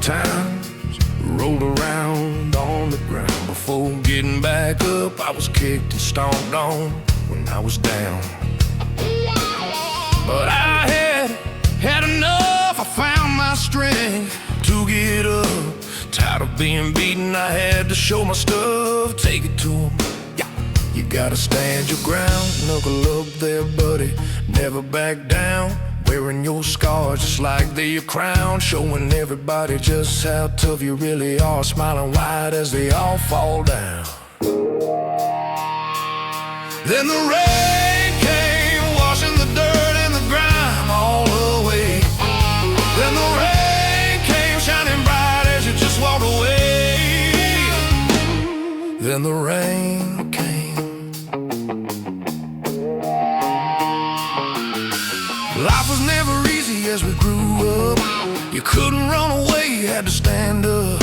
times rolled around on the ground. Before getting back up, I was kicked and stomped on when I was down. But I had enough. I found my strength to get up. Tired of being beaten, I had to show my stuff. Take it to 'em. Yeah. You gotta stand your ground. Knuckle up there, buddy. Never back down. Wearing your scars just like they're your crown. Showing everybody just how tough you really are. Smiling wide as they all fall down. Then the rain came, washing the dirt and the grime all away. Then the rain came, shining bright as you just walked away. Then the rain came. Life was never easy as we grew up. You couldn't run away, you had to stand up.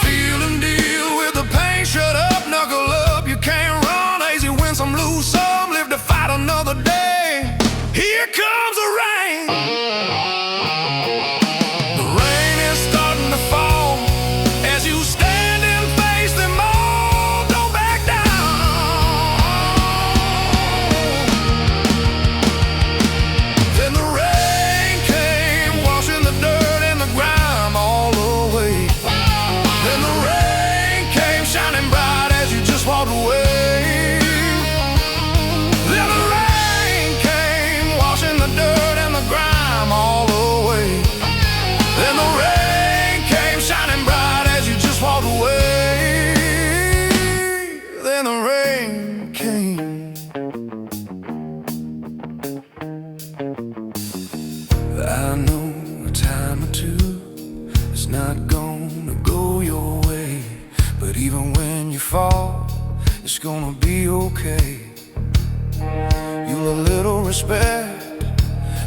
Feel and deal with the pain, shut up, knuckle up. You can't run, easy win some, lose some. Live to fight another day. Here comes the rain. The rain is starting to fall as you stand and face them all. Don't back down. Then the rain came, washing the dirt and the grime all away. Then the rain came, shining bright as you just walked away. Then the rain came, washing the dirt and the grime all away. Then the rain came, shining bright as you just walked away. Then the rain came. I know a time or two it's not gonna go your way, but even when you fall, it's gonna be okay. You a little respect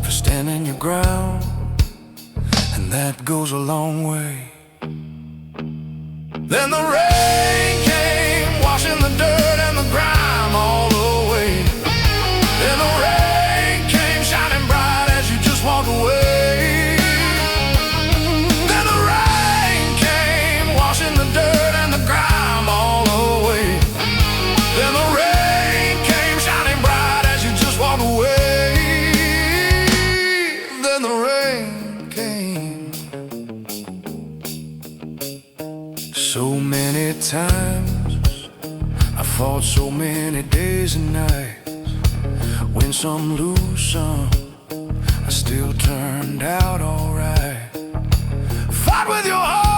for standing your ground, and that goes a long way. Then the rain came, washing the dirt and the grime all away. Then the rain came, shining bright as you just walked away. Then the rain came, washing the dirt and the grime all away. Then the rain came, shining bright as you just walked away. Then the rain came. So many times I fought so many days and nights. Win some, lose some, I still turned out alright. Fight with your heart.